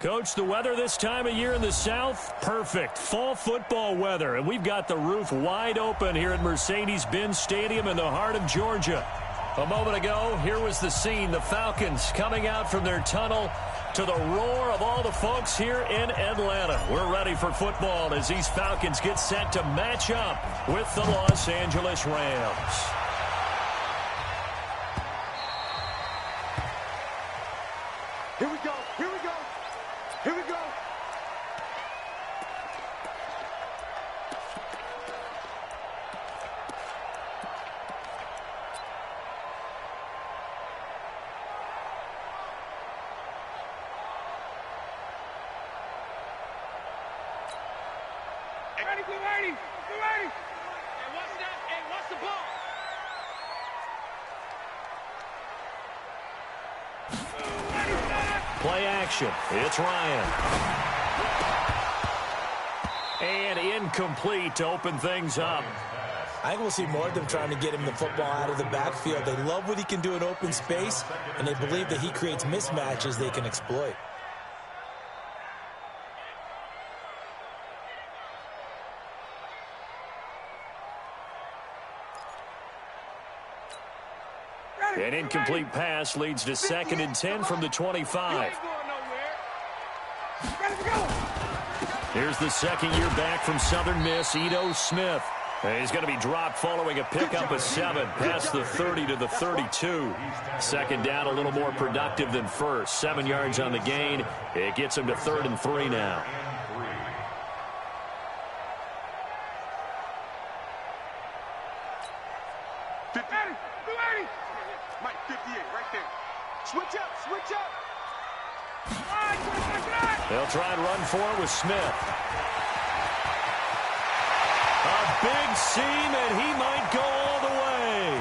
Coach, the weather this time of year in the South, perfect. Fall football weather, and we've got the roof wide open here at Mercedes-Benz Stadium in the heart of Georgia. A moment ago, here was the scene. The Falcons coming out from their tunnel to the roar of all the folks here in Atlanta. We're ready for football as these Falcons get set to match up with the Los Angeles Rams. Here we go, here we go, here we go. Ready, we're ready, we're ready. And what's that? And what's the ball? Play action. It's Ryan. And incomplete to open things up. I think we'll see more of them trying to get him the football out of the backfield. They love what he can do in open space, and they believe that he creates mismatches they can exploit. An incomplete pass leads to 2nd and 10 from the 25. Here's the second year back from Southern Miss, Ito Smith. He's going to be dropped following a pickup of 7 past the 30 to the 32. Second down, a little more productive than first. 7 yards on the gain. It gets him to 3rd and 3 now. Mike, 58, right there. Switch up, switch up. They'll try and run for it with Smith. A big seam, and he might go all the way.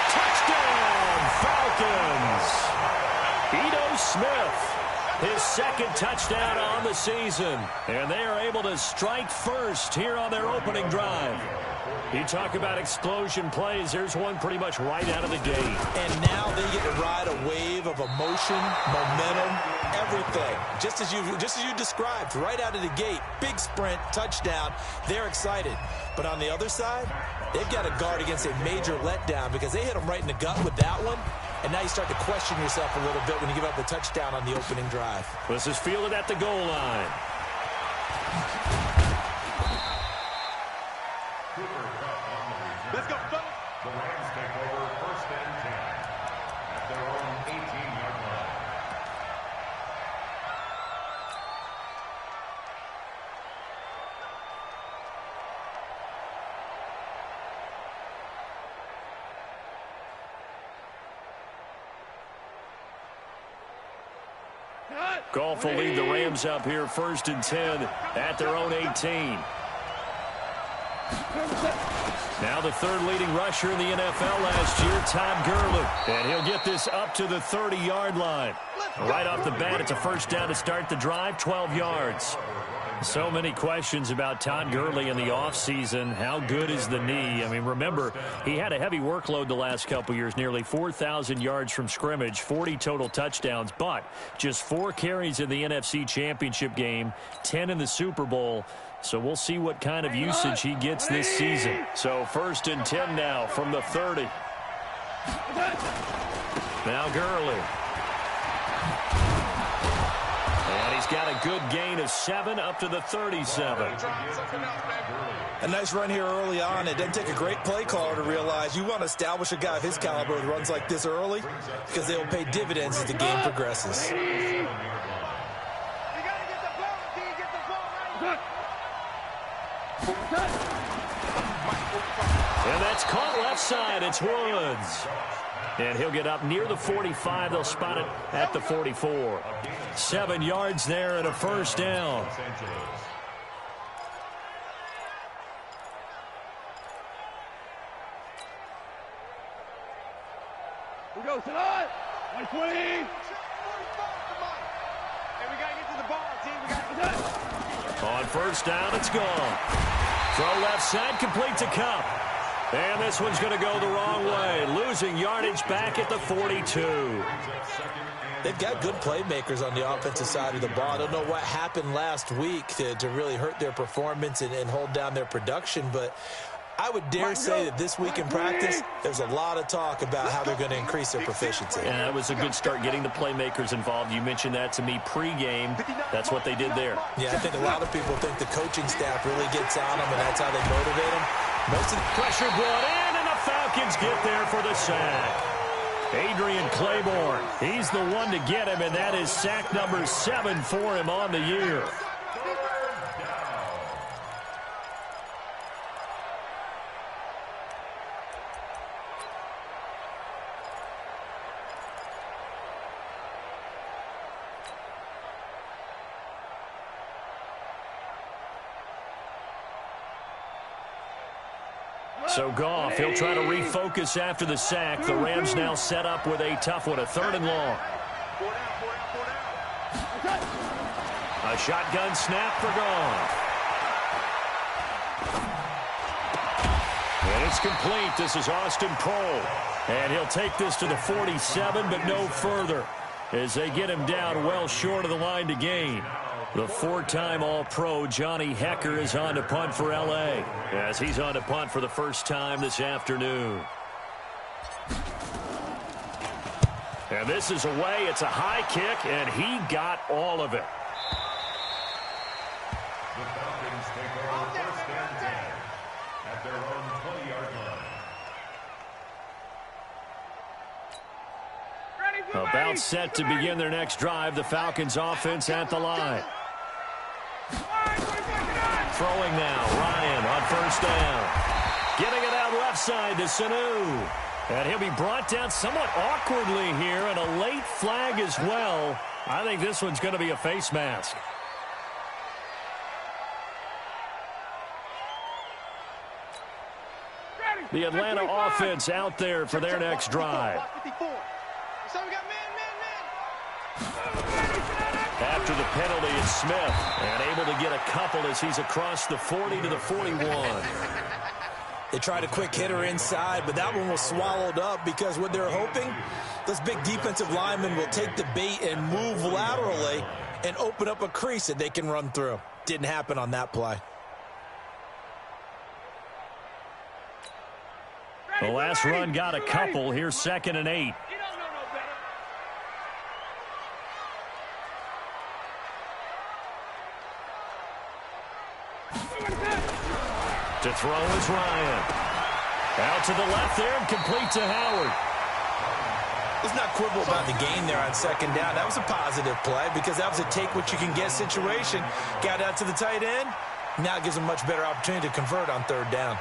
Touchdown, Falcons. Ito Smith, his 2nd touchdown on the season. And they are able to strike first here on their opening drive. You talk about explosion plays. There's one pretty much right out of the gate. And now they get to ride a wave of emotion, momentum, everything. Just as you described, right out of the gate. Big sprint, touchdown. They're excited. But on the other side, they've got to guard against a major letdown because they hit them right in the gut with that one. And now you start to question yourself a little bit when you give up the touchdown on the opening drive. This is fielded at the goal line. Let's go, fellas. The Rams take over 1st and 10 at their own 18-yard line. Goff will lead the Rams up here 1st and 10 at their own 18. Now the 3rd leading rusher in the NFL last year, Todd Gurley. And he'll get this up to the 30-yard line. Right off the bat, it's a 1st down to start the drive, 12 yards. So many questions about Todd Gurley in the offseason. How good is the knee? I mean, remember, he had a heavy workload the last couple years, nearly 4,000 yards from scrimmage, 40 total touchdowns, but just 4 carries in the NFC Championship game, 10 in the Super Bowl. So we'll see what kind of usage he gets this season. So 1st and 10 now from the 30. Now Gurley. And he's got a good gain of 7 up to the 37. A nice run here early on. It doesn't take a great play caller to realize you want to establish a guy of his caliber who runs like this early because they will pay dividends as the game progresses. And that's caught left side. It's Woods. And he'll get up near the 45. They'll spot it at the 44. 7 yards there and a 1st down. We go, Salon. 120. Hey, we got to get to the ball, team. We got to On 1st down, it's gone. Throw left side, complete to Cup. And this one's going to go the wrong way, losing yardage back at the 42. They've got good playmakers on the offensive side of the ball. I don't know what happened last week to really hurt their performance and hold down their production, but I would dare say that this week in practice, there's a lot of talk about how they're going to increase their proficiency. Yeah, that was a good start getting the playmakers involved. You mentioned that to me pregame. That's what they did there. Yeah, I think a lot of people think the coaching staff really gets on them, and that's how they motivate them. Most of the pressure brought in, and the Falcons get there for the sack. Adrian Claiborne, he's the one to get him, and that is sack number 7 for him on the year. So Goff, he'll try to refocus after the sack. The Rams now set up with a tough one, a 3rd and long. A shotgun snap for Goff. And it's complete. This is Austin Prohl. And he'll take this to the 47, but no further, as they get him down well short of the line to gain. The 4-time All-Pro Johnny Hekker is on to punt for L.A. as he's on to punt for the first time this afternoon. And this is away. It's a high kick, and he got all of it. The Falcons take over 1st and 10 at their own 20-yard line. About set to begin their next drive. The Falcons offense at the line. Throwing now, Ryan on 1st down. Getting it out left side to Sanu. And he'll be brought down somewhat awkwardly here, and a late flag as well. I think this one's going to be a face mask. The Atlanta offense out there for their next drive. After the penalty, it's Smith, and able to get a couple as he's across the 40 to the 41. They tried a quick hitter inside, but that one was swallowed up because what they're hoping, those big defensive linemen will take the bait and move laterally and open up a crease that they can run through. Didn't happen on that play. The last run got a couple. Here's 2nd and 8. To throw is Ryan. Out to the left there and complete to Howard. Let's not quibble about the gain there on 2nd down. That was a positive play because that was a take-what-you-can-get situation. Got out to the tight end. Now it gives them a much better opportunity to convert on 3rd down.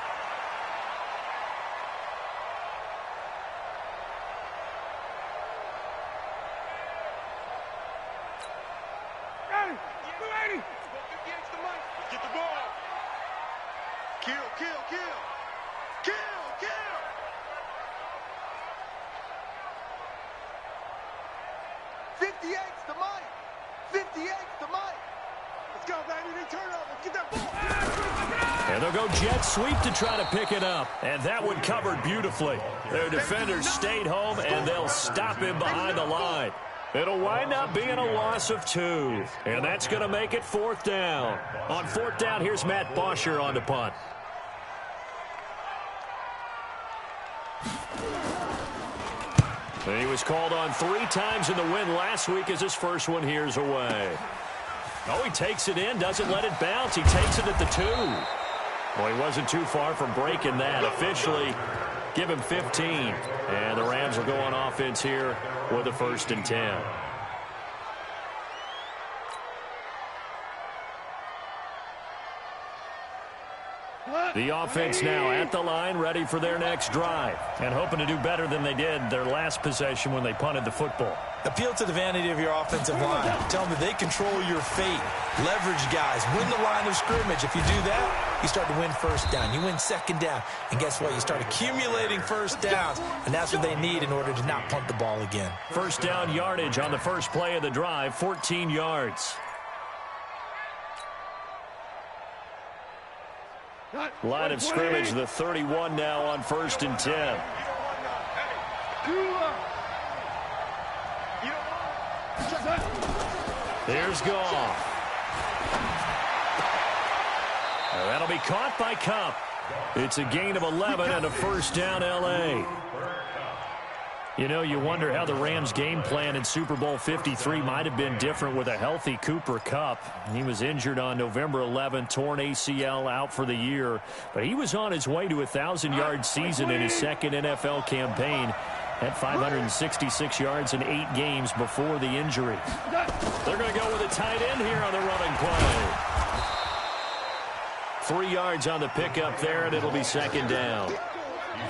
And they'll go jet sweep to try to pick it up. And that one covered beautifully. Their defenders stayed home, and they'll stop him behind the line. It'll wind up being a loss of 2. And that's going to make it 4th down. On 4th down, here's Matt Bosher on the punt. And he was called on 3 times in the win last week as his first one here's away. Oh, he takes it in, doesn't let it bounce. He takes it at the 2. Well, he wasn't too far from breaking that. Officially, give him 15. And the Rams will go on offense here with a 1st and 10. The offense now at the line, ready for their next drive, and hoping to do better than they did their last possession when they punted the football. Appeal to the vanity of your offensive line. Tell them that they control your fate. Leverage guys. Win the line of scrimmage. If you do that, you start to win 1st down. You win 2nd down. And guess what? You start accumulating 1st downs, and that's what they need in order to not punt the ball again. 1st down yardage on the first play of the drive, 14 yards. Line of scrimmage, the 31 now on 1st and 10. Here's Goff. That'll be caught by Kupp. It's a gain of 11 and a first down, L.A. You know, you wonder how the Rams' game plan in Super Bowl 53 might have been different with a healthy Cooper Kupp. He was injured on November 11, torn ACL, out for the year. But he was on his way to a 1,000-yard season in his second NFL campaign. Had 566 yards in 8 games before the injury. They're going to go with a tight end here on the running play. 3 yards on the pickup there, and it'll be second down.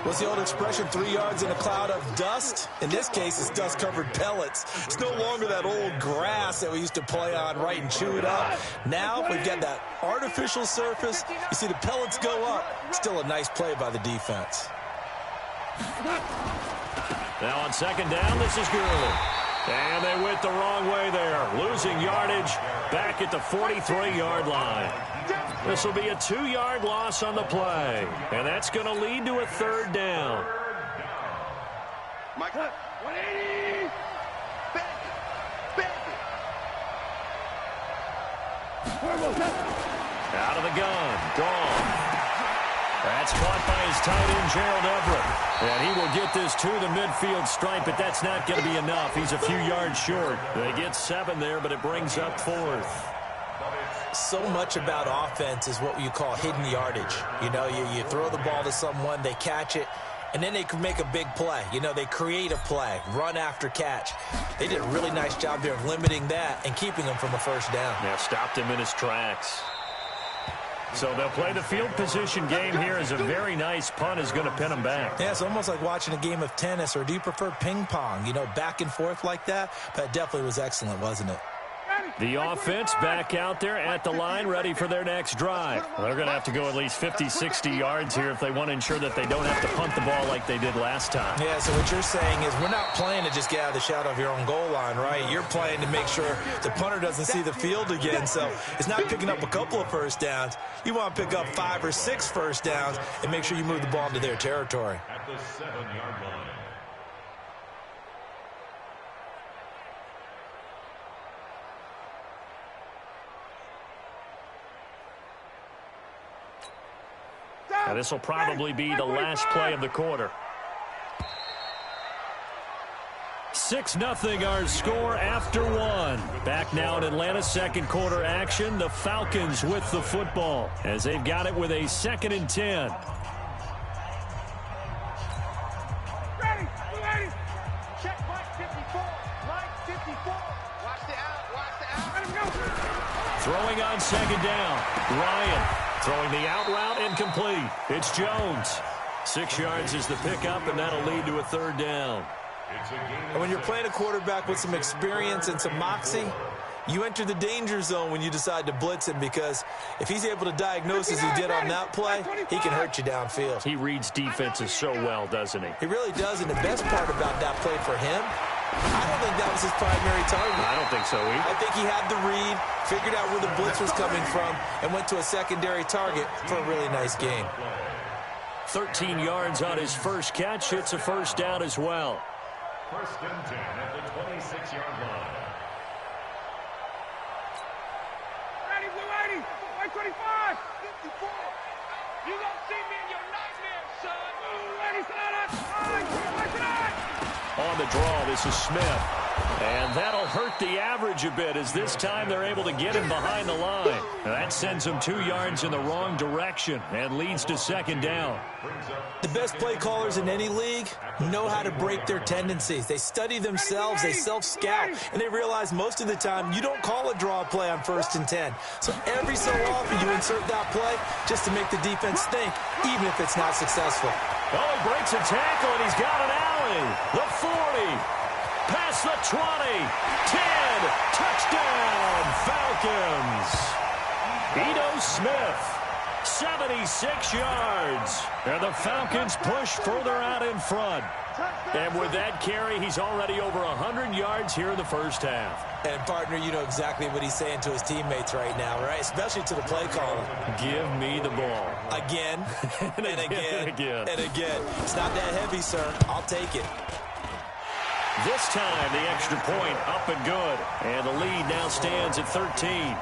What's the old expression, 3 yards in a cloud of dust? In this case, it's dust-covered pellets. It's no longer that old grass that we used to play on, right, and chew it up. Now we've got that artificial surface. You see the pellets go up. Still a nice play by the defense. Now on second down, this is Gurley. And they went the wrong way there. Losing yardage back at the 43-yard line. This will be a 2-yard loss on the play. And that's going to lead to a third down. Mike, 180. Out of the gun. Gone. That's caught by his tight end, Gerald Everett. And he will get this to the midfield stripe, but that's not going to be enough. He's a few yards short. They get 7 there, but it brings up 4th. So much about offense is what you call hidden yardage. You know, you throw the ball to someone, they catch it, and then they can make a big play. You know, they create a play, run after catch. They did a really nice job there of limiting that and keeping him from a first down. Yeah, stopped him in his tracks. So they'll play the field position game here as a very nice punt is going to pin them back. Yeah, it's almost like watching a game of tennis, or do you prefer ping pong? You know, back and forth like that? That definitely was excellent, wasn't it? The offense back out there at the line, ready for their next drive. They're going to have to go at least 50, 60 yards here if they want to ensure that they don't have to punt the ball like they did last time. Yeah, so what you're saying is we're not playing to just get out of the shadow of your own goal line, right? You're playing to make sure the punter doesn't see the field again. So it's not picking up a couple of first downs. You want to pick up 5 or 6 first downs and make sure you move the ball into their territory. At the 7-yard line. Now this will probably be the last play of the quarter. 6-0 our score after 1. Back now in Atlanta's second quarter action. The Falcons with the football as they've got it with a 2nd and 10. Ready, check Mike 54. Mike 54. Watch the out. Let him go. Throwing on second down. Ryan throwing the out route, incomplete. It's Jones. 6 yards is the pickup, and that'll lead to a third down. And when you're playing a quarterback with some experience and some moxie, you enter the danger zone when you decide to blitz him, because if he's able to diagnose as he did on that play, he can hurt you downfield. He reads defenses so well, doesn't he? He really does, and the best part about that play for him, I don't think that was his primary target. I don't think so either. I think he had the read, figured out where the blitz was coming from, and went to a secondary target for a really nice game. 13 yards on his first catch. It's a first down as well. 1st and 10 at the 26-yard line. Ready, Blue 80. 125. 54. You gonna see me in your nightmare, son. Blue 80, On the draw, this is Smith. And that'll hurt the average a bit, as this time they're able to get him behind the line. Now that sends him 2 yards in the wrong direction and leads to second down. The best play callers in any league know how to break their tendencies. They study themselves, they self-scout, and they realize most of the time you don't call a draw play on 1st and 10. So every so often you insert that play just to make the defense think, even if it's not successful. Oh, he breaks a tackle, and he's got an alley. The 40. Past the 20, 10, touchdown, Falcons. Ito Smith 76 yards. And the Falcons push further out in front. And with that carry, he's already over 100 yards here in the first half. And, partner, you know exactly what he's saying to his teammates right now, right? Especially to the play caller. Give me the ball. Again, and again, and again. It's not that heavy, sir. I'll take it. This time, the extra point up and good. And the lead now stands at 13.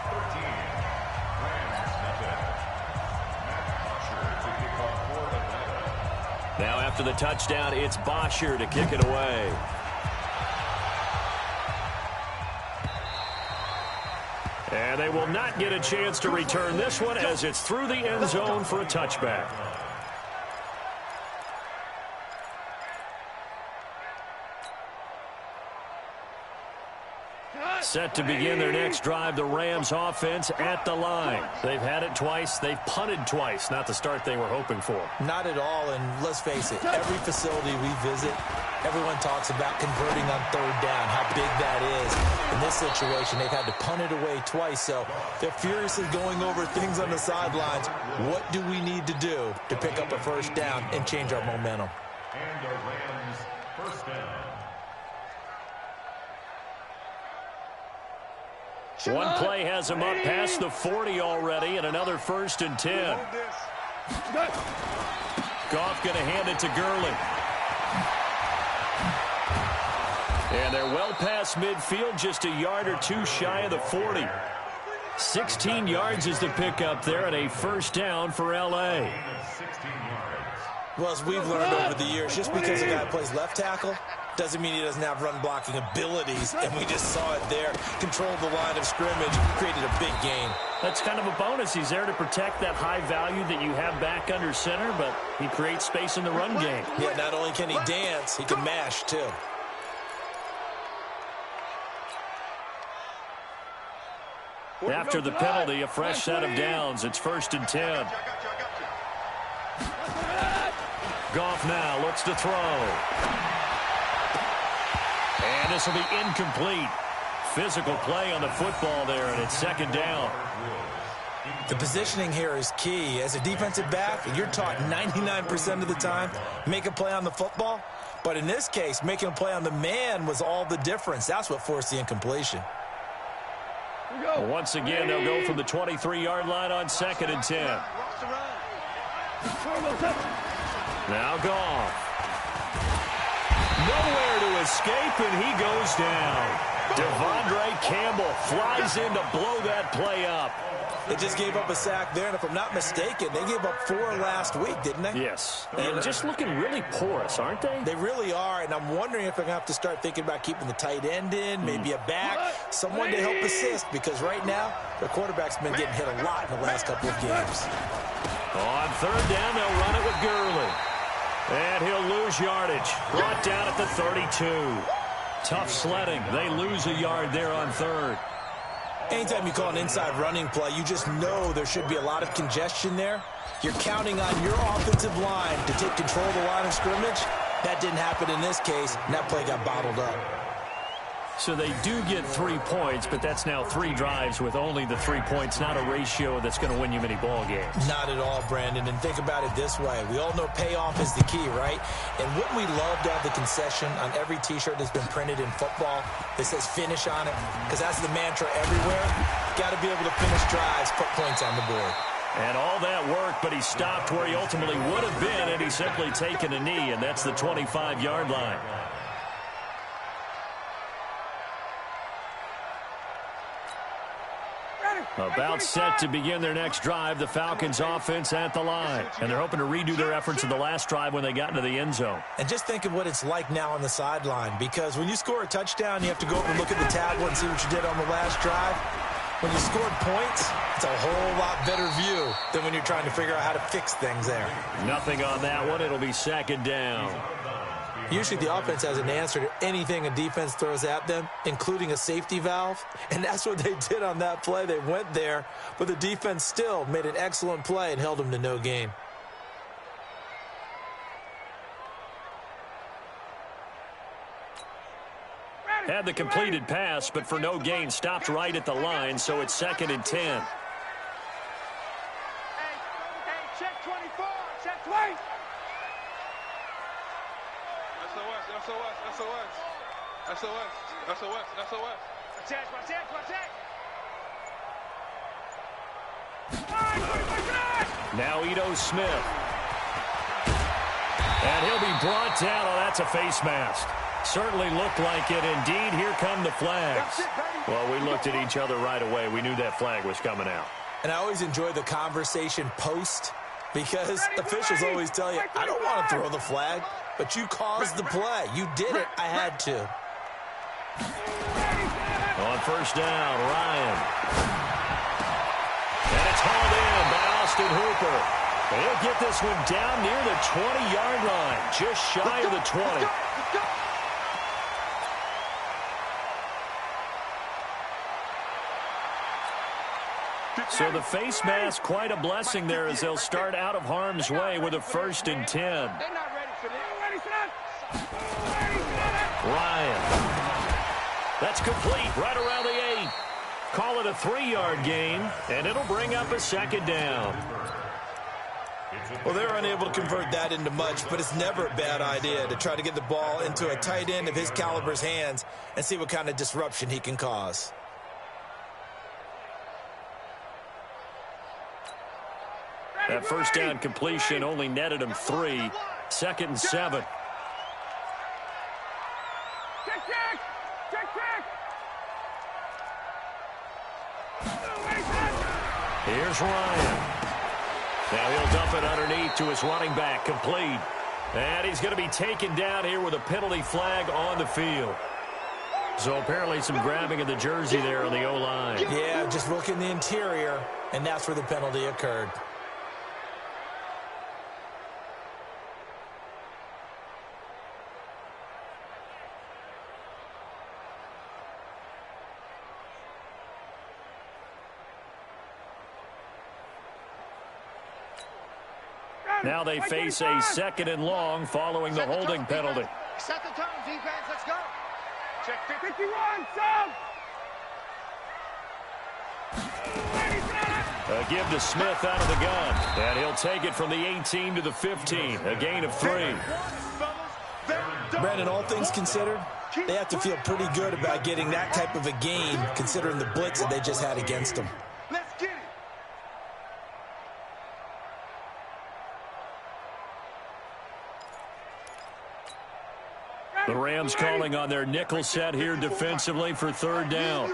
Now after the touchdown, it's Bosher to kick it away. And they will not get a chance to return this one as it's through the end zone for a touchback. Set to begin their next drive, the Rams offense at the line. They've had it twice. They've punted twice. Not the start they were hoping for. Not at all, and let's face it, every facility we visit, everyone talks about converting on third down, how big that is. In this situation, they've had to punt it away twice, so they're furiously going over things on the sidelines. What do we need to do to pick up a first down and change our momentum? And the Rams first down. One play has him up past the 40 already, and another 1st and 10. Goff going to hand it to Gurley. And they're well past midfield, just a yard or two shy of the 40. 16 yards is the pickup there, and a first down for L.A. Well, as we've learned over the years, just because a guy plays left tackle doesn't mean he doesn't have run-blocking abilities, and we just saw it there. Controlled the line of scrimmage, created a big gain. That's kind of a bonus. He's there to protect that high value that you have back under center, but he creates space in the run game. Yeah, not only can he dance, he can mash, too. After the penalty, a fresh set of downs. It's 1st and 10. Goff now looks to throw. And this will be incomplete. Physical play on the football there, and it's 2nd down. The positioning here is key. As a defensive back, you're taught 99% of the time, make a play on the football. But in this case, making a play on the man was all the difference. That's what forced the incompletion. Once again, they'll go from the 23-yard line on 2nd and 10. Now Goff. Nowhere to escape, and he goes down. Devondre Campbell flies in to blow that play up. They just gave up a sack there, and if I'm not mistaken, they gave up 4 last week, didn't they? Yes. And just looking really porous, aren't they? They really are, and I'm wondering if they're going to have to start thinking about keeping the tight end in, maybe a back, someone to help assist, because right now, their quarterback's been getting hit a lot in the last couple of games. On 3rd down, they'll run it with Gurley. And he'll lose yardage. Brought down at the 32. Tough sledding. They lose a yard there on 3rd. Anytime you call an inside running play, you just know there should be a lot of congestion there. You're counting on your offensive line to take control of the line of scrimmage. That didn't happen in this case, and that play got bottled up. So they do get 3 points, but that's now 3 drives with only the 3 points, not a ratio that's going to win you many ball games. Not at all, Brandon. And think about it this way. We all know payoff is the key, right? And wouldn't we love to have the concession on every T-shirt that's been printed in football that says finish on it? Because that's the mantra everywhere. Got to be able to finish drives, put points on the board. And all that work, but he stopped where he ultimately would have been, and he's simply taken a knee, and that's the 25-yard line. About set to begin their next drive, the Falcons offense at the line. And they're hoping to redo their efforts in the last drive when they got into the end zone. And just think of what it's like now on the sideline, because when you score a touchdown, you have to go over and look at the tablet and see what you did on the last drive. When you scored points, it's a whole lot better view than when you're trying to figure out how to fix things there. Nothing on that one. It'll be 2nd down. Usually the offense has an answer to anything a defense throws at them, including a safety valve. And that's what they did on that play. They went there, but the defense still made an excellent play and held them to no gain. Had the completed pass, but for no gain, stopped right at the line, so it's 2nd and 10. SOS. SOS. Watch it. Now Ito Smith. And he'll be brought down. Oh, that's a face mask. Certainly looked like it. Indeed, here come the flags. Well, we looked at each other right away. We knew that flag was coming out. And I always enjoy the conversation post because officials always tell you, I don't want to throw the flag, but you caused the play. You did it. I had to. On first down, Ryan. And it's hauled in by Austin Hooper. He'll get this one down near the 20-yard line, just shy of the 20. So the face mask, quite a blessing there as they'll start out of harm's way with a 1st and 10. They're not ready for this. Ryan. That's complete right around the 8. Call it a 3-yard gain, and it'll bring up a 2nd down. Well, they're unable to convert that into much, but it's never a bad idea to try to get the ball into a tight end of his caliber's hands and see what kind of disruption he can cause. That first down completion only netted him 3. 2nd and 7. Here's Ryan. Now he'll dump it underneath to his running back, complete. And he's going to be taken down here with a penalty flag on the field. So apparently some grabbing of the jersey there on the O-line. Yeah, just look in the interior, and that's where the penalty occurred. Now they face a 2nd and long following the holding penalty. Set the tone, defense. Let's go. Check 51, son. A give to Smith out of the gun. And he'll take it from the 18 to the 15. A gain of 3. Brandon, all things considered, they have to feel pretty good about getting that type of a gain considering the blitz that they just had against them. Let's get it. The Rams calling on their nickel set here defensively for 3rd down. I'm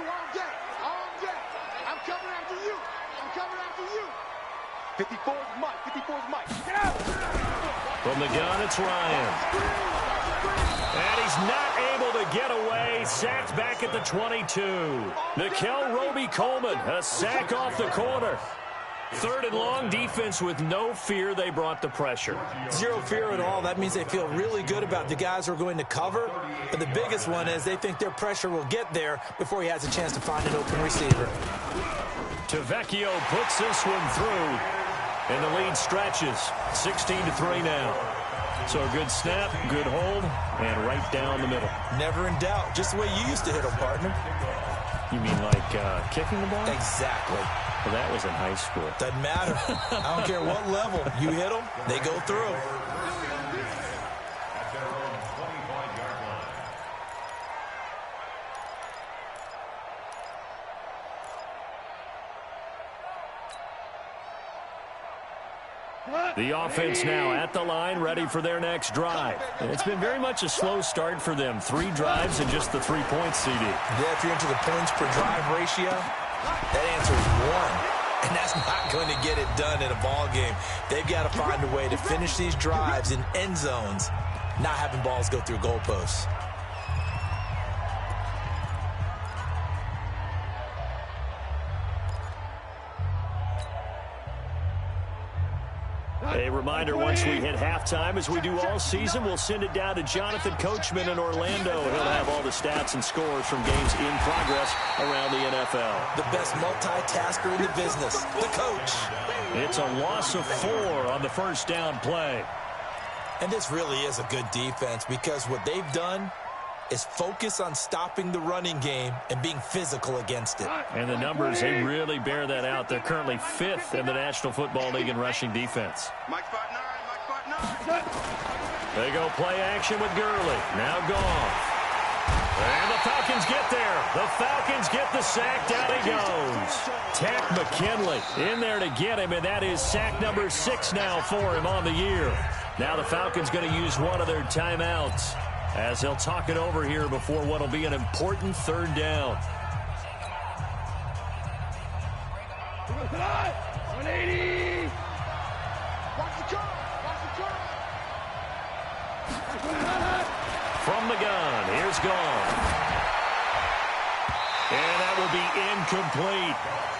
coming after you. 54's Mike. Get out. From the gun, it's Ryan. And he's not able to get away. Sacked back at the 22. Nikel Roby-Coleman, a sack off the corner. 3rd and long, defense with no fear. They brought the pressure. Zero fear at all. That means they feel really good about the guys who are going to cover. But the biggest one is they think their pressure will get there before he has a chance to find an open receiver. Tavecchio puts this one through. And the lead stretches. 16-3 now. So a good snap, good hold, and right down the middle. Never in doubt. Just the way you used to hit them, partner. You mean like kicking the ball? Exactly. Well, that was in high school. Doesn't matter. I don't care what level. You hit them, they go through. At their own 25-yard line. The offense now at the line, ready for their next drive. And it's been very much a slow start for them. 3 drives and just the 3 points, CD. Yeah, if you're into the points per drive ratio, that answer is 1. And that's not going to get it done in a ball game. They've got to find a way to finish these drives in end zones, not having balls go through goalposts. A reminder, once we hit halftime, as we do all season, we'll send it down to Jonathan Coachman in Orlando. He'll have all the stats and scores from games in progress around the NFL. The best multitasker in the business, the coach. It's a loss of 4 on the first down play. And this really is a good defense because what they've done is focus on stopping the running game and being physical against it. And the numbers, they really bear that out. They're currently 5th in the National Football League in rushing defense. Mike 5'9", Mike 5'9". They go play action with Gurley. Now Goff. And the Falcons get there. The Falcons get the sack. Down he goes. Tack McKinley in there to get him, and that is sack number 6 now for him on the year. Now the Falcons going to use one of their timeouts as they'll talk it over here before what will be an important third down. 180. Watch the curl. Watch the curl. From the gun, here's gone. And that will be incomplete.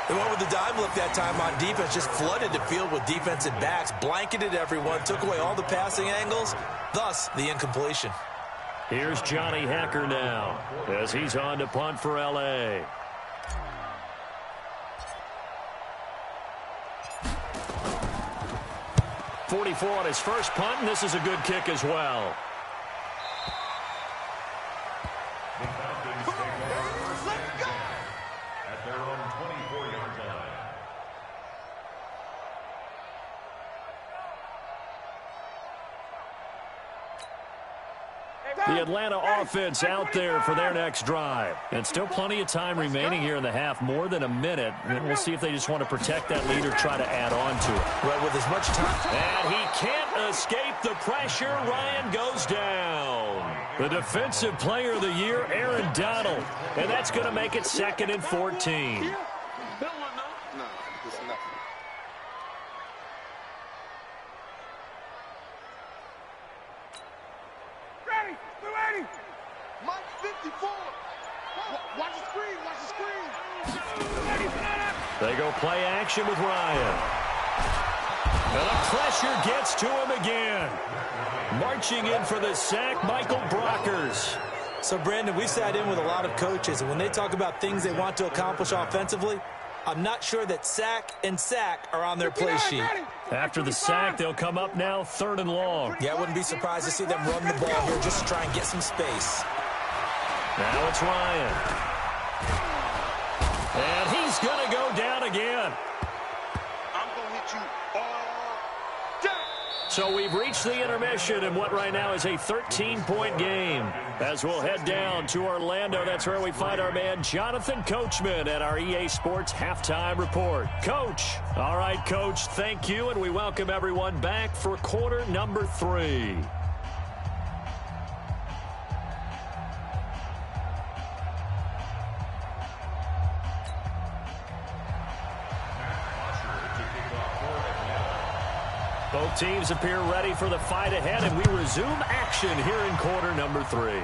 They went with the dime look that time on defense, just flooded the field with defensive backs, blanketed everyone, took away all the passing angles, thus the incompletion. Here's Johnny Hacker now as he's on to punt for L.A. .44 on his first punt, and this is a good kick as well. The Falcons take over first and 10 at their own 24-yard line. The Atlanta offense out there for their next drive. And still plenty of time remaining here in the half, more than a minute. And we'll see if they just want to protect that lead or try to add on to it. Right, with as much time. And he can't escape the pressure. Ryan goes down. The defensive player of the year, Aaron Donald. And that's going to make it 2nd and 14. No, it's nothing. Ready. 280. Mike 54. Watch the screen. Watch the screen. 280. They go play action with Ryan. And the pressure gets to him again. Marching in for the sack, Michael Brockers. So, Brandon, we sat in with a lot of coaches, and when they talk about things they want to accomplish offensively, I'm not sure that sack and sack are on their play sheet. After the sack, they'll come up now 3rd and long. Yeah, I wouldn't be surprised to see them run the ball here just to try and get some space. Now it's Ryan. And he's going to go down again. I'm going to hit you all day. So we've reached the intermission in what right now is a 13-point game. As we'll head down to Orlando, that's where we find our man Jonathan Coachman at our EA Sports Halftime Report. Coach. All right, Coach, thank you, and we welcome everyone back for quarter number 3. Both teams appear ready for the fight ahead, and we resume action here in quarter number 3.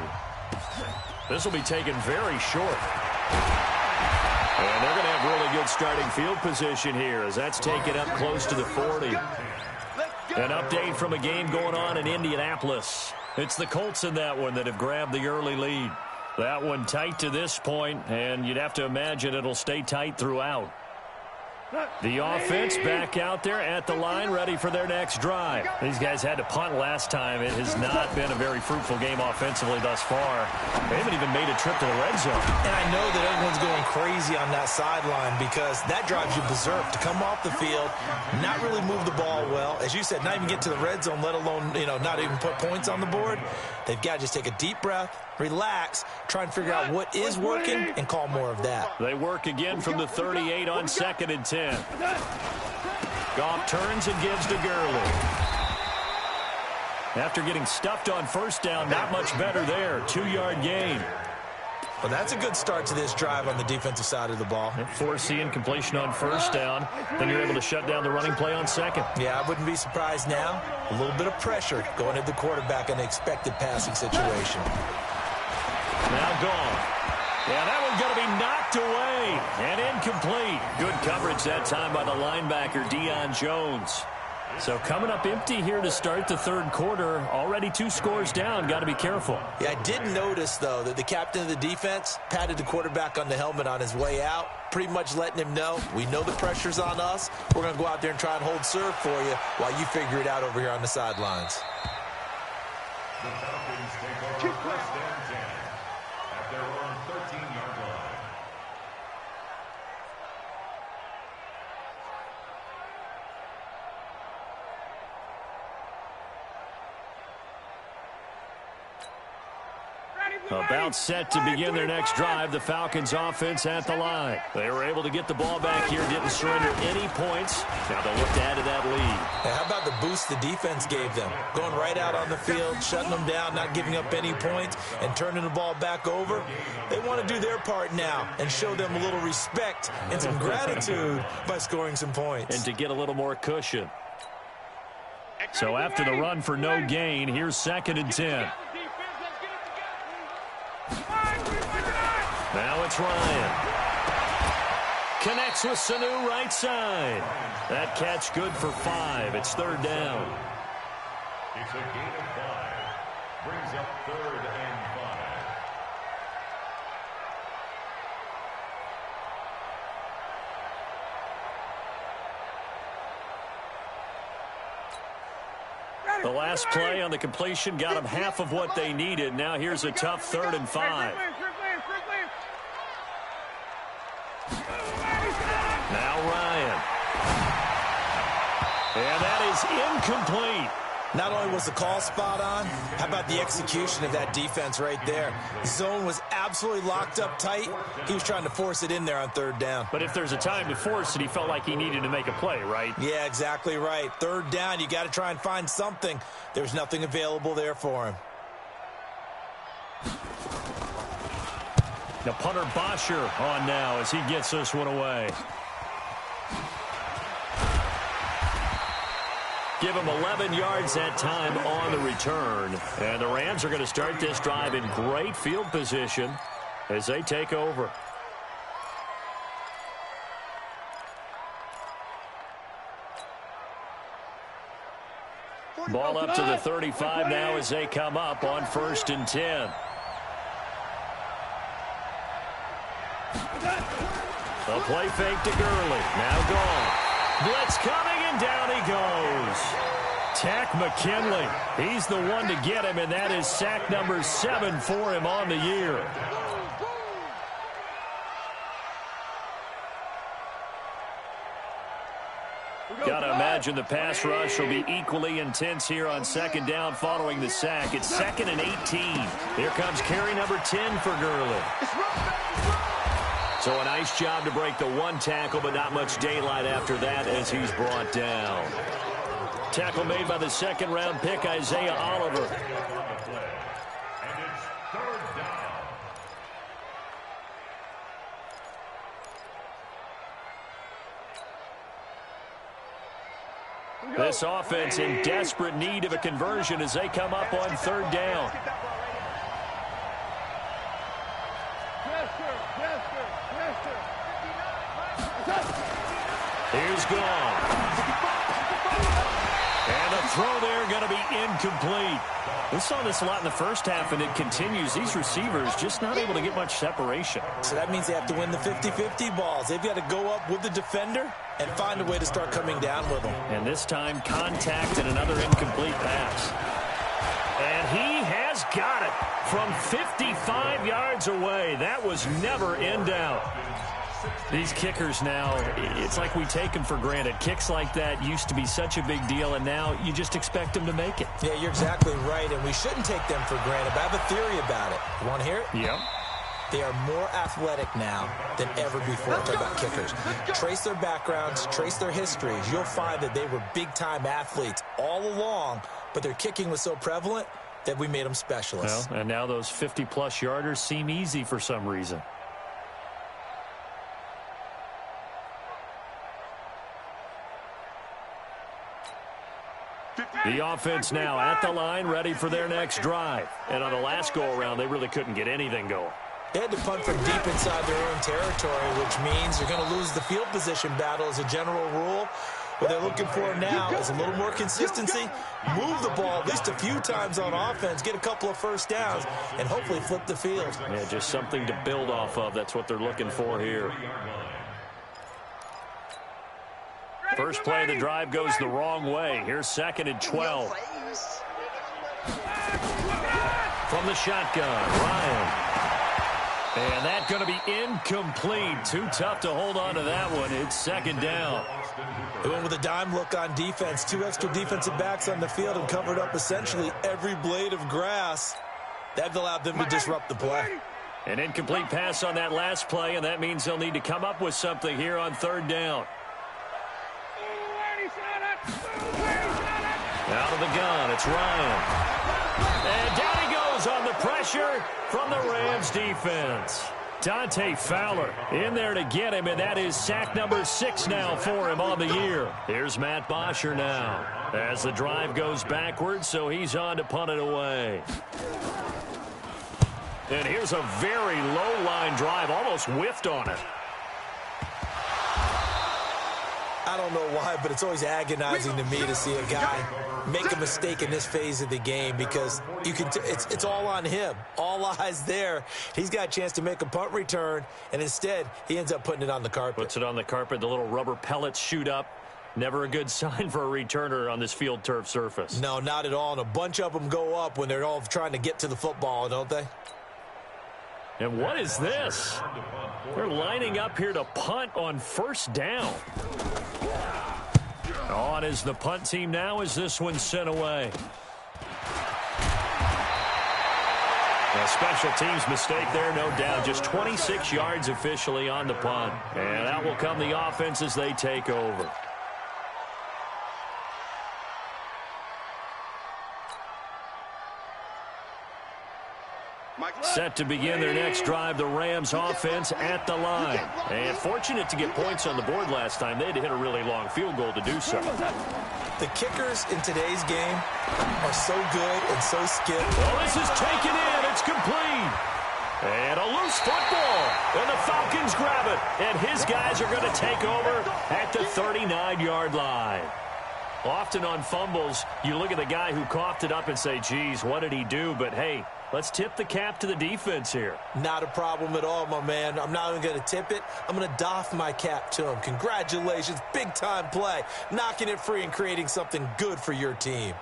This will be taken very short. And they're going to have really good starting field position here as that's taken up close to the 40. An update from a game going on in Indianapolis. It's the Colts in that one that have grabbed the early lead. That one tight to this point, and you'd have to imagine it'll stay tight throughout. The offense back out there at the line, ready for their next drive. These guys had to punt last time. It has not been a very fruitful game offensively thus far. They haven't even made a trip to the red zone. And I know that everyone's going crazy on that sideline because that drives you berserk to come off the field, not really move the ball well. As you said, not even get to the red zone, let alone, not even put points on the board. They've got to just take a deep breath, relax, try and figure out what is working, and call more of that. They work again from the 38 on 2nd and 10. Goff turns and gives to Gurley. After getting stuffed on first down, not much better there. 2-yard gain. Well, that's a good start to this drive on the defensive side of the ball. Foreseeing completion on first down. Then you're able to shut down the running play on 2nd. Yeah, I wouldn't be surprised now. A little bit of pressure going at the quarterback in an expected passing situation. Now gone. Yeah, that one's going to be knocked away and incomplete. Good coverage that time by the linebacker, Deion Jones. So coming up empty here to start the 3rd quarter. Already 2 scores down. Got to be careful. Yeah, I did notice, though, that the captain of the defense patted the quarterback on the helmet on his way out, pretty much letting him know, we know the pressure's on us. We're going to go out there and try and hold serve for you while you figure it out over here on the sidelines. The Falcons take over first and 10 at their own 13-yard line. About set to begin their next drive. The Falcons offense at the line. They were able to get the ball back here, didn't surrender any points. Now they'll look to add to that lead. Now, how about the boost the defense gave them? Going right out on the field, shutting them down, not giving up any points, and turning the ball back over. They want to do their part now and show them a little respect and some gratitude by scoring some points. And to get a little more cushion. So after the run for no gain, here's 2nd and 10. Now it's Ryan. Connects with Sanu right side. That catch good for 5. It's 3rd down. It's a gain of 5. Brings up 3rd and 5. The last play on the completion got them half of what they needed. Now here's a tough 3rd and 5. Now Ryan. And that is incomplete. Not only was the call spot on, how about the execution of that defense right there? Zone was absolutely locked up tight. He was trying to force it in there on 3rd down. But if there's a time to force it, he felt like he needed to make a play, right? Yeah, exactly right. 3rd down, you got to try and find something. There's nothing available there for him. The punter Bosher on now as he gets this one away. Give him 11 yards that time on the return. And the Rams are going to start this drive in great field position as they take over. Ball up to the 35 now as they come up on 1st and 10. A play fake to Gurley. Now gone. Blitz coming, and down he goes. Tack McKinley. He's the one to get him, and that is sack number 7 for him on the year. Gotta imagine the pass rush will be equally intense here on 2nd down following the sack. It's 2nd and 18. Here comes carry number 10 for Gurley. So a nice job to break the 1 tackle, but not much daylight after that as he's brought down. Tackle made by the 2nd-round pick, Isaiah Oliver. And it's 3rd down. This offense in desperate need of a conversion as they come up on 3rd down. Here's gone. And the throw there going to be incomplete. We saw this a lot in the first half, and it continues. These receivers just not able to get much separation. So that means they have to win the 50-50 balls. They've got to go up with the defender and find a way to start coming down with them. And this time, contact and another incomplete pass. And he has got it from 55 yards away. That was never in doubt. These kickers now, it's like we take them for granted. Kicks like that used to be such a big deal, and now you just expect them to make it. Yeah, you're exactly right, and we shouldn't take them for granted. But I have a theory about it. You want to hear it? Yep. They are more athletic now than ever before. Talk about kickers. Trace their backgrounds, trace their histories. You'll find that they were big-time athletes all along, but their kicking was so prevalent that we made them specialists. Well, and now those 50-plus yarders seem easy for some reason. The offense now at the line, ready for their next drive. And on the last go-around, they really couldn't get anything going. They had to punt from deep inside their own territory, which means they're going to lose the field position battle as a general rule. What they're looking for now is a little more consistency, move the ball at least a few times on offense, get a couple of first downs, and hopefully flip the field. Yeah, just something to build off of. That's what they're looking for here. First play of the drive goes the wrong way. Here's 2nd and 12. From the shotgun, Ryan. And that's going to be incomplete. Too tough to hold on to that one. It's 2nd down. They went with a dime look on defense. 2 extra defensive backs on the field and covered up essentially every blade of grass. That allowed them to disrupt the play. An incomplete pass on that last play, and that means they'll need to come up with something here on third down. Out of the gun, it's Ryan. And down he goes on the pressure from the Rams defense. Dante Fowler in there to get him, and that is sack number 6 now for him on the year. Here's Matt Bosher now as the drive goes backwards, so he's on to punt it away. And here's a very low-line drive, almost whiffed on it. I don't know why, but it's always agonizing to me to see a guy make a mistake in this phase of the game because you can. It's all on him. All eyes there. He's got a chance to make a punt return, and instead he ends up putting it on the carpet. Puts it on the carpet. The little rubber pellets shoot up. Never a good sign for a returner on this field turf surface. No, not at all. And a bunch of them go up when they're all trying to get to the football, don't they? And what is this? They're lining up here to punt on first down. On is the punt team now as this one's sent away. A special teams mistake there, no doubt. Just 26 yards officially on the punt. And that will come the offense as they take over. Set to begin their next drive, the Rams offense at the line. And fortunate to get points on the board last time. They had to hit a really long field goal to do so. The kickers in today's game are so good and so skilled. Well, this is taken in. It's complete. And a loose football. And the Falcons grab it. And his guys are going to take over at the 39-yard line. Often on fumbles, you look at the guy who coughed it up and say, geez, what did he do? But, hey, let's tip the cap to the defense here. Not a problem at all, my man. I'm not even going to tip it. I'm going to doff my cap to him. Congratulations. Big-time play. Knocking it free and creating something good for your team.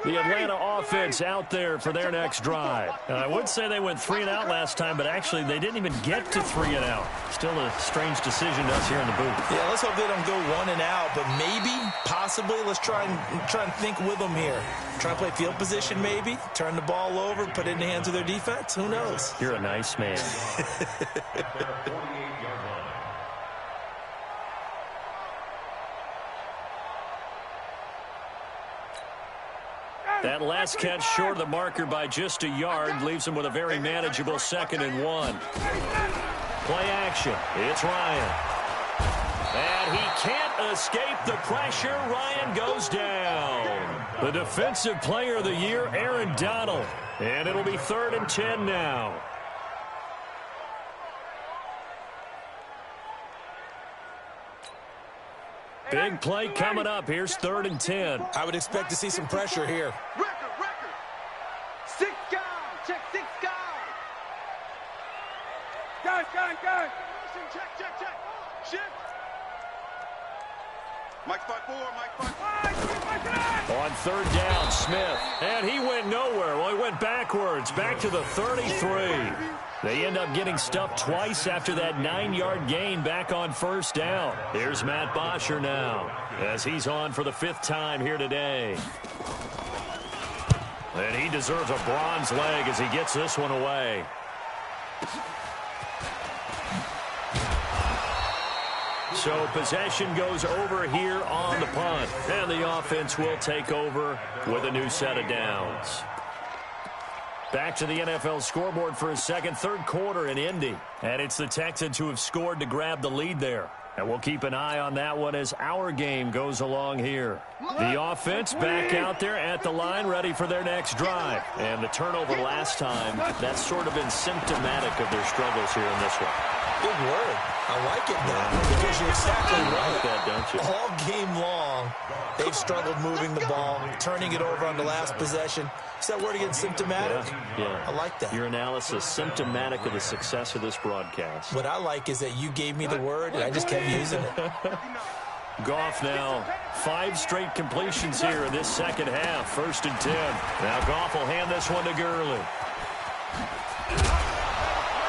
The Atlanta offense out there for their next drive. I would say they went 3 and out last time, but actually they didn't even get to 3 and out. Still a strange decision to us here in the booth. Yeah, let's hope they don't go 1 and out, but maybe, possibly, let's try and think with them here. Try and play field position maybe, turn the ball over, put it in the hands of their defense. Who knows? You're a nice man. That last catch short of the marker by just a yard leaves him with a very manageable 2nd and 1. Play action. It's Ryan. And he can't escape the pressure. Ryan goes down. The defensive player of the year, Aaron Donald. And it'll be 3rd and 10 now. Big play coming up. Here's 3rd and 10. I would expect to see some pressure here. Record. 6 guys. Check 6 guys. Gun. Check. Shift. Mike 5-4. On 3rd down, Smith. And he went nowhere. Well, he went backwards. Back to the 33. They end up getting stuffed twice after that 9-yard gain back on 1st down. Here's Matt Bosher now as he's on for the 5th time here today. And he deserves a bronze leg as he gets this one away. So possession goes over here on the punt. And the offense will take over with a new set of downs. Back to the NFL scoreboard for a third quarter in Indy. And it's the Texans who have scored to grab the lead there. And we'll keep an eye on that one as our game goes along here. The offense back out there at the line, ready for their next drive. And the turnover last time, that's sort of been symptomatic of their struggles here in this one. Good word. I like it now because you're exactly right. You like that, don't you? All game long, they've struggled moving the ball, turning it over on the last possession. Is that word again, symptomatic? Yeah. I like that. Your analysis, symptomatic of the success of this broadcast. What I like is that you gave me the word, and I just kept using it. Goff now, 5 straight completions here in this second half. 1st and 10. Now Goff will hand this one to Gurley.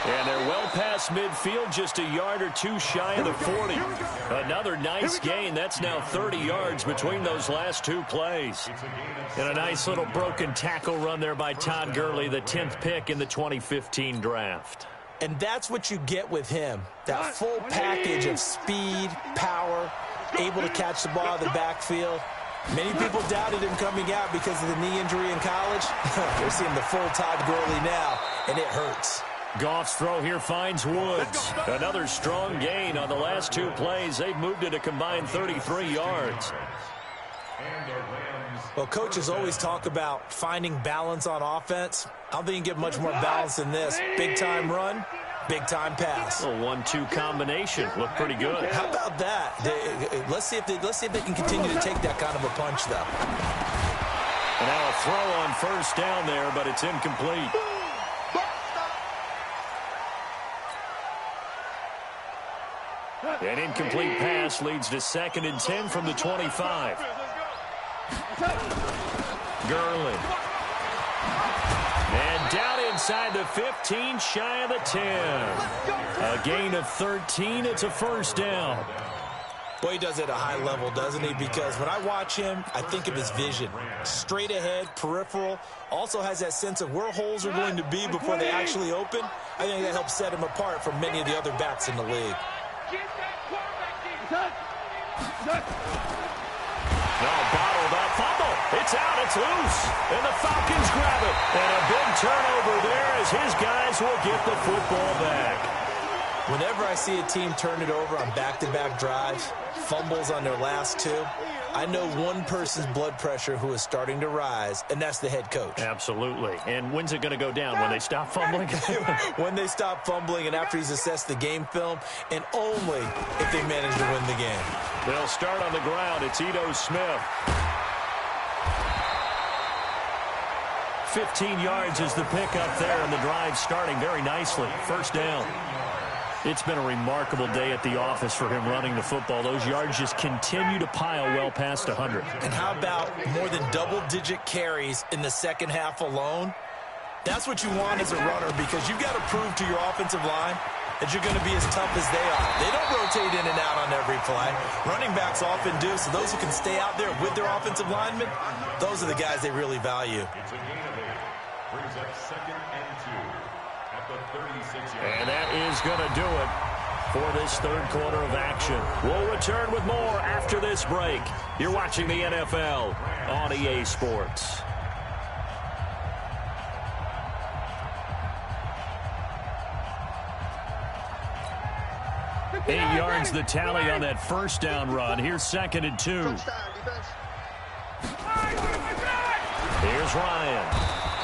And they're well past midfield, just a yard or two shy of the 40. Another nice gain. That's now 30 yards between those last two plays. And a nice little broken tackle run there by Todd Gurley, the 10th pick in the 2015 draft. And that's what you get with him, that full package of speed, power, able to catch the ball out of the backfield. Many people doubted him coming out because of the knee injury in college. They're seeing the full Todd Gurley now, and it hurts. Goff's throw here finds Woods. Another strong gain on the last two plays. They've moved it a combined 33 yards. Well, coaches always talk about finding balance on offense. I don't think you can get much more balance than this. Big-time run, big-time pass. A 1-2 combination. Looked pretty good. How about that? Let's see if they can continue to take that kind of a punch, though. And now a throw on first down there, but it's incomplete. An incomplete pass leads to 2nd and 10 from the 25. Gurley. And down inside the 15, shy of the 10. A gain of 13. It's a first down. Boy, he does it at a high level, doesn't he? Because when I watch him, I think of his vision. Straight ahead, peripheral. Also has that sense of where holes are going to be before they actually open. I think that helps set him apart from many of the other backs in the league. No, bottled up fumble. It's out. It's loose. And the Falcons grab it. And a big turnover there as his guys will get the football back. Whenever I see a team turn it over on back-to-back drives, fumbles on their last two, I know one person's blood pressure who is starting to rise, and that's the head coach. Absolutely. And when's it going to go down? When they stop fumbling? When they stop fumbling and after he's assessed the game film, and only if they manage to win the game. They'll start on the ground. It's Ito Smith. 15 yards is the pickup there, and the drive starting very nicely. First down. It's been a remarkable day at the office for him running the football. Those yards just continue to pile well past 100. And how about more than double-digit carries in the second half alone? That's what you want as a runner, because you've got to prove to your offensive line that you're going to be as tough as they are. They don't rotate in and out on every play. Running backs often do, so those who can stay out there with their offensive linemen, those are the guys they really value. It's a gain of 8. Brings up 2nd and 2 at the 36-yard. And that is going to do it for this third quarter of action. We'll return with more after this break. You're watching the NFL on EA Sports. 8 yards the tally on that first down run. Here's 2nd and 2. Here's Ryan.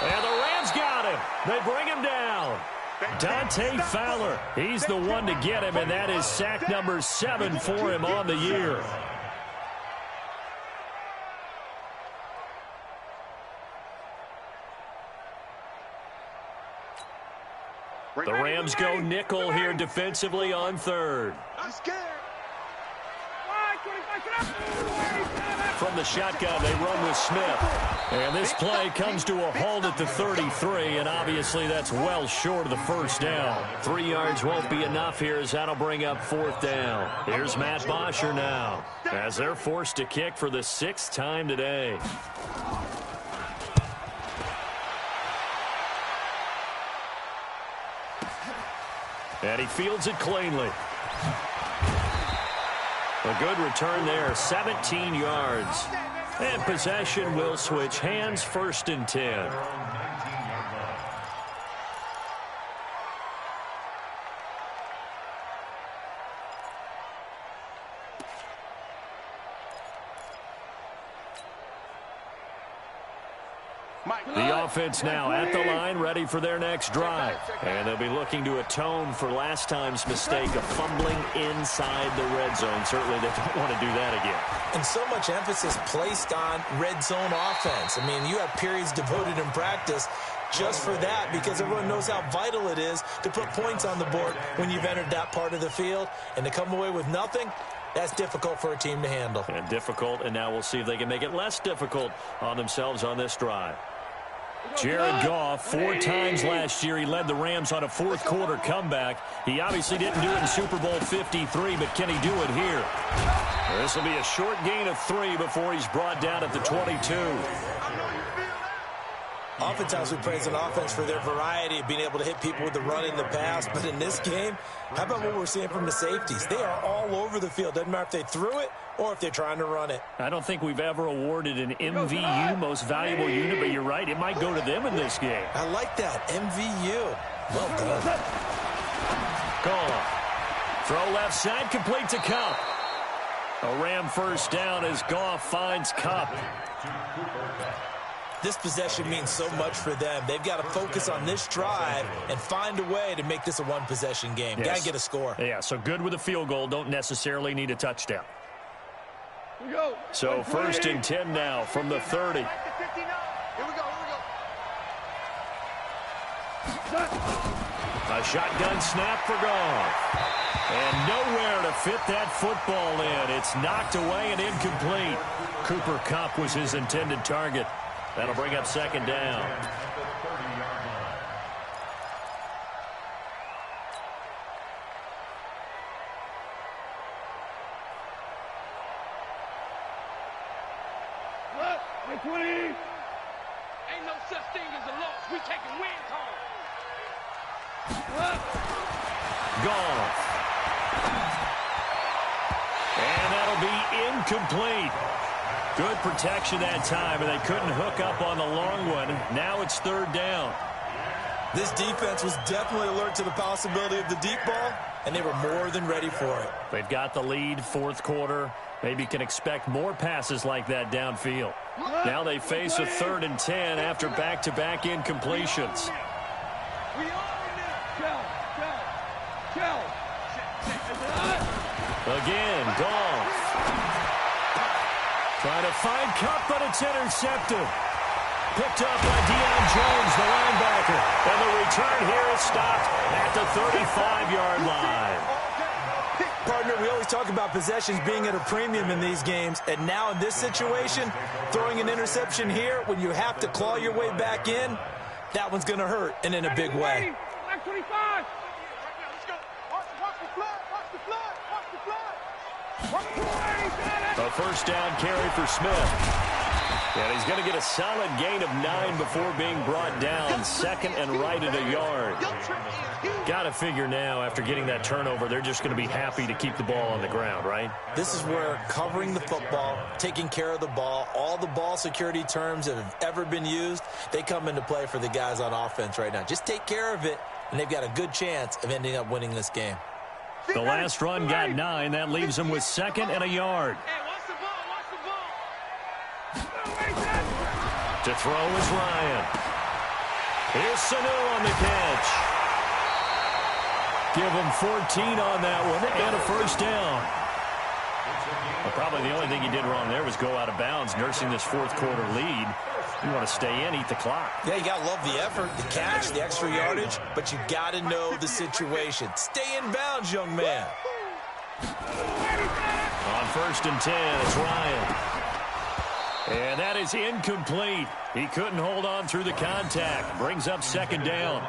And the Rams got him. They bring him down. Dante Fowler. He's the one to get him, and that is sack number 7 for him on the year. The Rams go nickel here defensively on third. I'm scared. From the shotgun, they run with Smith. And this play comes to a halt at the 33, and obviously that's well short of the first down. 3 yards won't be enough here as that'll bring up 4th down. Here's Matt Bosher now as they're forced to kick for the 6th time today. And he fields it cleanly. A good return there, 17 yards. And possession will switch hands, 1st and 10. The offense now at the line, ready for their next drive. And they'll be looking to atone for last time's mistake of fumbling inside the red zone. Certainly they don't want to do that again. And so much emphasis placed on red zone offense. I mean, you have periods devoted in practice just for that, because everyone knows how vital it is to put points on the board when you've entered that part of the field. And to come away with nothing, that's difficult for a team to handle. And difficult, and now we'll see if they can make it less difficult on themselves on this drive. Jared Goff, 4 times last year, he led the Rams on a fourth-quarter comeback. He obviously didn't do it in Super Bowl 53, but can he do it here? This will be a short gain of 3 before he's brought down at the 22. Oftentimes we praise an offense for their variety of being able to hit people with the run in the pass, but in this game, how about what we're seeing from the safeties? They are all over the field. Doesn't matter if they threw it or if they're trying to run it. I don't think we've ever awarded an MVU, most valuable unit, but you're right, it might go to them in this game. I like that, MVU. Well done. Goff. Throw left side, complete to Kupp. A Ram first down as Goff finds Kupp. This possession means so much for them. They've got to focus on this drive and find a way to make this a one-possession game. Yes. Got to get a score. Yeah, so good with a field goal. Don't necessarily need a touchdown. So first and 10 now from the 30. Here we go. A shotgun snap for Goff. And nowhere to fit that football in. It's knocked away and incomplete. Cooper Kupp was his intended target. That'll bring up second down. What? 20. Ain't no such thing as a loss. We taking wins home. Goff. And that'll be incomplete. Good protection that time, and they couldn't hook up on the long one. Now it's third down. This defense was definitely alert to the possibility of the deep ball, and they were more than ready for it. They've got the lead, fourth quarter. Maybe can expect more passes like that downfield. Now they face a 3rd and 10 after back-to-back incompletions. Again, Goff. Trying to find Kupp, but it's intercepted. Picked up by Deion Jones, the linebacker. And the return here is stopped at the 35-yard line. Partner, we always talk about possessions being at a premium in these games, and now in this situation, throwing an interception here when you have to claw your way back in, that one's going to hurt, and in a big way. Black 25. A first down carry for Smith. And he's going to get a solid gain of 9 before being brought down. Second and right at a yard. Got to figure now, after getting that turnover, they're just going to be happy to keep the ball on the ground, right? This is where covering the football, taking care of the ball, all the ball security terms that have ever been used, they come into play for the guys on offense right now. Just take care of it, and they've got a good chance of ending up winning this game. The last run got 9. That leaves them with 2nd and a yard. To throw is Ryan. Here's Sanu on the catch. Give him 14 on that one and a first down. Well, probably the only thing he did wrong there was go out of bounds, nursing this fourth quarter lead. You want to stay in, eat the clock. Yeah, you got to love the effort, the catch, the extra yardage, but you got to know the situation. Stay in bounds, young man. On first and 10, it's Ryan. And that is incomplete. He couldn't hold on through the contact. Brings up second down.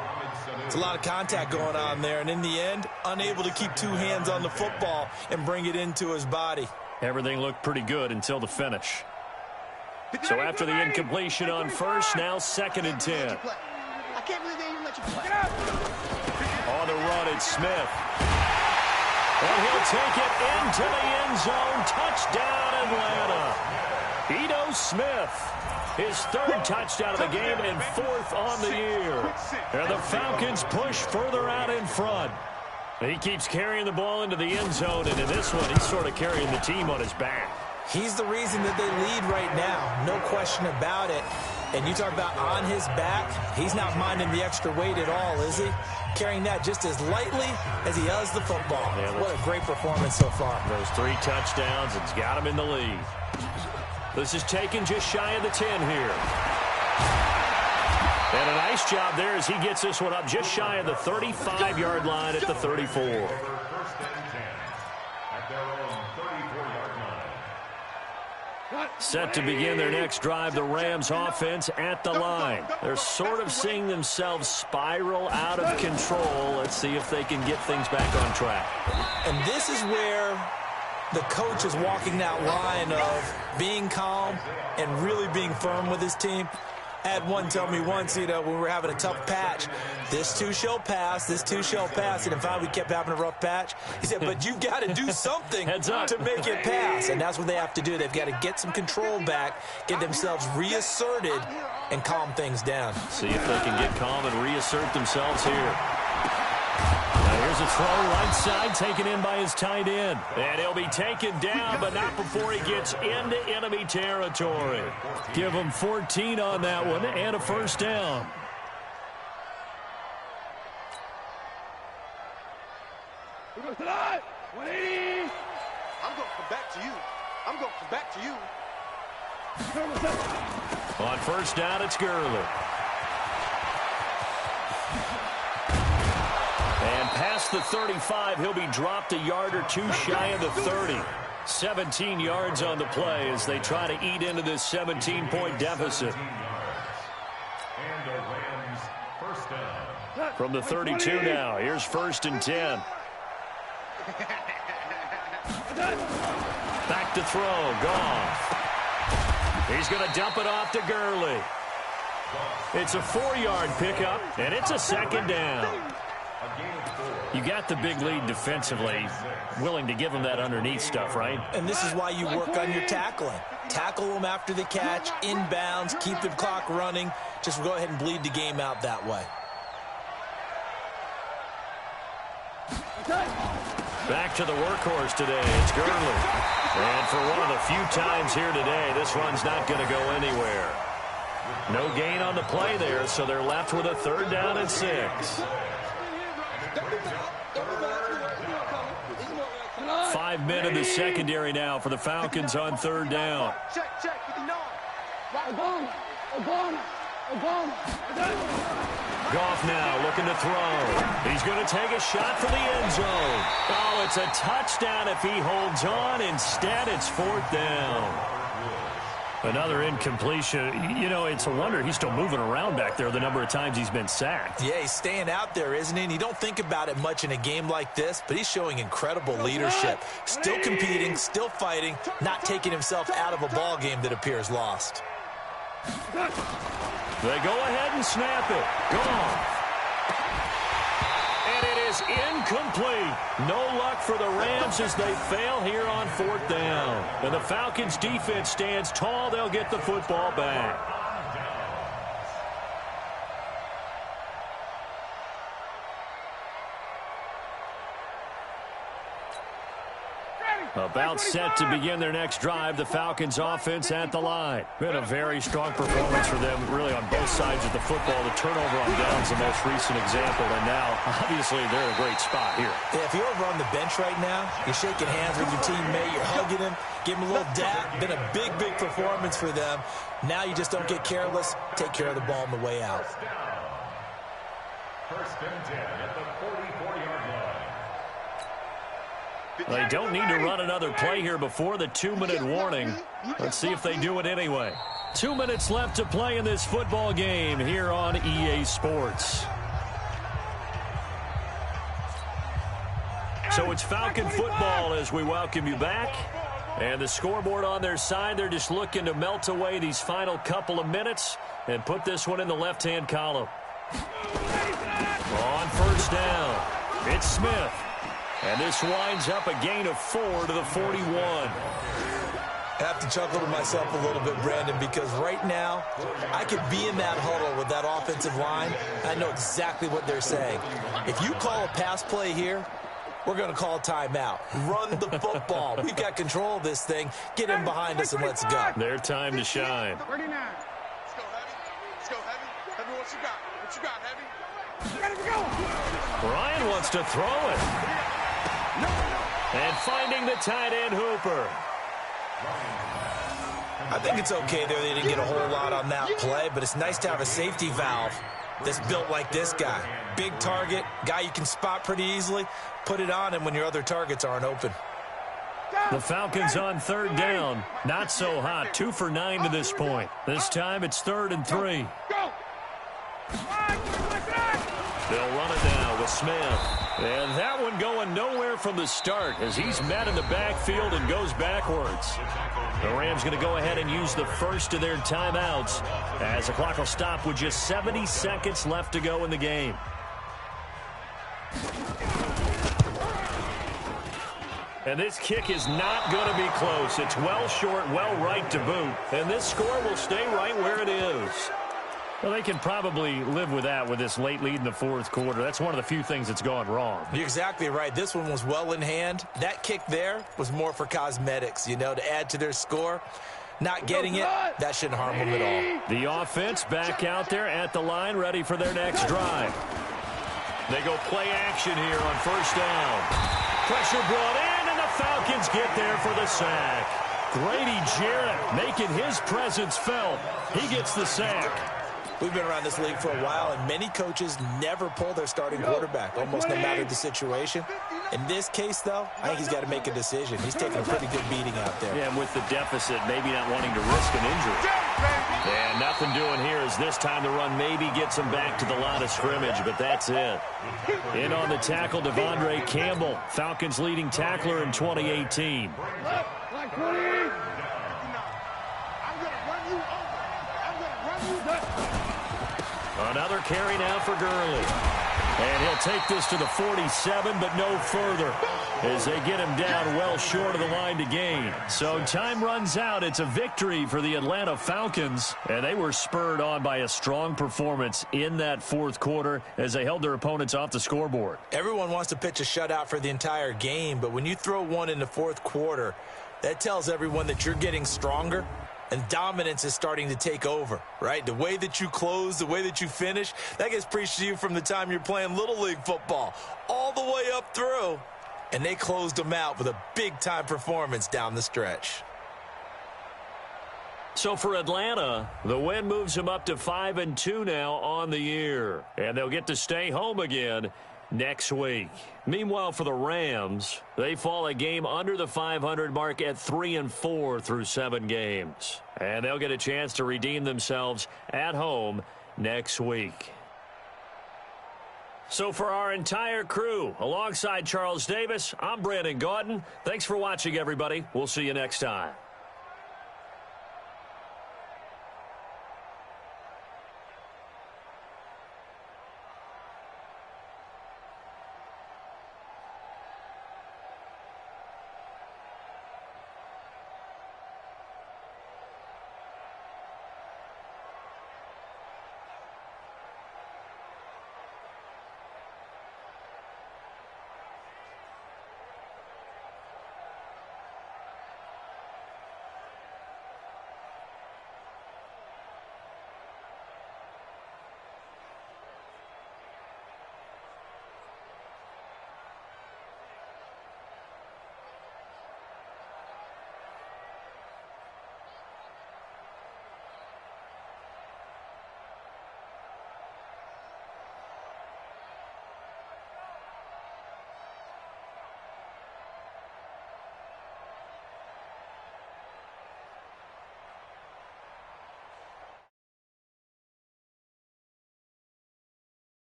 It's a lot of contact going on there, and in the end, unable to keep 2 hands on the football and bring it into his body. Everything looked pretty good until the finish. So after the incompletion on first, now 2nd and 10. I can't believe they even let you play. On the run, it's Smith. And he'll take it into the end zone. Touchdown, Atlanta. Ito Smith, his 3rd touchdown of the game and 4th on the year. And the Falcons push further out in front. He keeps carrying the ball into the end zone, and in this one, he's sort of carrying the team on his back. He's the reason that they lead right now, no question about it. And you talk about on his back, he's not minding the extra weight at all, is he? Carrying that just as lightly as he does the football. Yeah, what a great performance so far. Those 3 touchdowns, it's got him in the lead. This is taken just shy of the 10 here. And a nice job there as he gets this one up just shy of the 35-yard line at the 34. At their own 34-yard line. Set to begin their next drive, the Rams offense at the line. They're sort of seeing themselves spiral out of control. Let's see if they can get things back on track. And this is where the coach is walking that line of being calm and really being firm with his team. I had one tell me once, when we were having a tough patch, this too shall pass, this too shall pass. And in fact, we kept having a rough patch. He said, but you've got to do something to make it pass. And that's what they have to do. They've got to get some control back, get themselves reasserted, and calm things down. See if they can get calm and reassert themselves here. Now here's a throw right side, taken in by his tight end. And he'll be taken down, but not before he gets into enemy territory. Give him 14 on that one and a first down. I'm going to come back to you. I'm going to come back to you. On first down, it's Gurley. And past the 35, he'll be dropped a yard or two shy of the 30. 17 yards on the play as they try to eat into this 17-point deficit. From the 32 now, here's 1st and 10. Back to throw, Goff. He's going to dump it off to Gurley. It's a 4-yard pickup, and it's a second down. You got the big lead defensively, willing to give them that underneath stuff, right? And this is why you work on your tackling. Tackle them after the catch, inbounds, keep the clock running. Just go ahead and bleed the game out that way. Back to the workhorse today. It's Gurley. And for one of the few times here today, this one's not going to go anywhere. No gain on the play there, so they're left with a 3rd down and 6. 5 men in the secondary now for the Falcons on 3rd down. Goff now looking to throw. He's going to take a shot for the end zone. Oh, it's a touchdown if he holds on. Instead, it's 4th down. Another incompletion. It's a wonder he's still moving around back there the number of times he's been sacked. Yeah, he's staying out there, isn't he? And you don't think about it much in a game like this, but he's showing incredible leadership. Still competing, still fighting, not taking himself out of a ball game that appears lost. They go ahead and snap it. Gone. And it is incomplete. No luck for the Rams as they fail here on 4th down. And the Falcons defense stands tall. They'll get the football back. About set to begin their next drive, the Falcons offense at the line. Been a very strong performance for them, really, on both sides of the football. The turnover on downs, the most recent example, and now, obviously, they're in a great spot here. Yeah, if you're over on the bench right now, you're shaking hands with your teammate, you're hugging him, give him a little dap. Been a big, big performance for them. Now you just don't get careless. Take care of the ball on the way out. 1st and 10 at the 44-yard line. They don't need to run another play here before the 2-minute warning. Let's see if they do it anyway. 2 minutes left to play in this football game here on EA Sports. So it's Falcon football as we welcome you back. And the scoreboard on their side, they're just looking to melt away these final couple of minutes and put this one in the left-hand column. On 1st down, it's Smith. And this winds up a gain of 4 to the 41. I have to chuckle to myself a little bit, Brandon, because right now I could be in that huddle with that offensive line. I know exactly what they're saying. If you call a pass play here, we're going to call a timeout. Run the football. We've got control of this thing. Get in behind us and let's go. Their time to shine. 39. Let's go, Heavy. Let's go, Heavy. Heavy, what you got? What you got, Heavy? Ready to go. Ryan wants to throw it. And finding the tight end, Hooper. I think it's okay there. They didn't get a whole lot on that play, but it's nice to have a safety valve that's built like this guy. Big target, guy you can spot pretty easily. Put it on him when your other targets aren't open. The Falcons on third down. Not so hot. 2 for 9 to this point. This time it's 3rd and 3. They'll run it now with Smith. And that one going nowhere from the start as he's met in the backfield and goes backwards. The Rams going to go ahead and use the first of their timeouts as the clock will stop with just 70 seconds left to go in the game. And this kick is not going to be close. It's well short, well right to boot. And this score will stay right where it is. Well, they can probably live with that with this late lead in the fourth quarter. That's one of the few things that's gone wrong. You're exactly right. This one was well in hand. That kick there was more for cosmetics, you know, to add to their score. Not getting it, that shouldn't harm them at all. The offense back out there at the line, ready for their next drive. They go play action here on first down. Pressure brought in, and the Falcons get there for the sack. Grady Jarrett making his presence felt. He gets the sack. We've been around this league for a while, and many coaches never pull their starting quarterback, almost no matter the situation. In this case, though, I think he's got to make a decision. He's taking a pretty good beating out there. Yeah, and with the deficit, maybe not wanting to risk an injury. And nothing doing here as this time the run maybe gets him back to the line of scrimmage, but that's it. In on the tackle, Devondre Campbell, Falcons leading tackler in 2018. Another carry now for Gurley. And he'll take this to the 47, but no further as they get him down well short of the line to gain. So time runs out. It's a victory for the Atlanta Falcons, and they were spurred on by a strong performance in that fourth quarter as they held their opponents off the scoreboard. Everyone wants to pitch a shutout for the entire game, but when you throw one in the fourth quarter, that tells everyone that you're getting stronger. And dominance is starting to take over, right? The way that you close, the way that you finish, that gets preached to you from the time you're playing Little League football all the way up through. And they closed them out with a big-time performance down the stretch. So for Atlanta, the win moves them up to 5-2 now on the year. And they'll get to stay home again next week. Meanwhile, for the Rams, they fall a game under the 500 mark at 3-4 through 7 games. And they'll get a chance to redeem themselves at home next week. So for our entire crew, alongside Charles Davis, I'm Brandon Gaudin. Thanks for watching, everybody. We'll see you next time.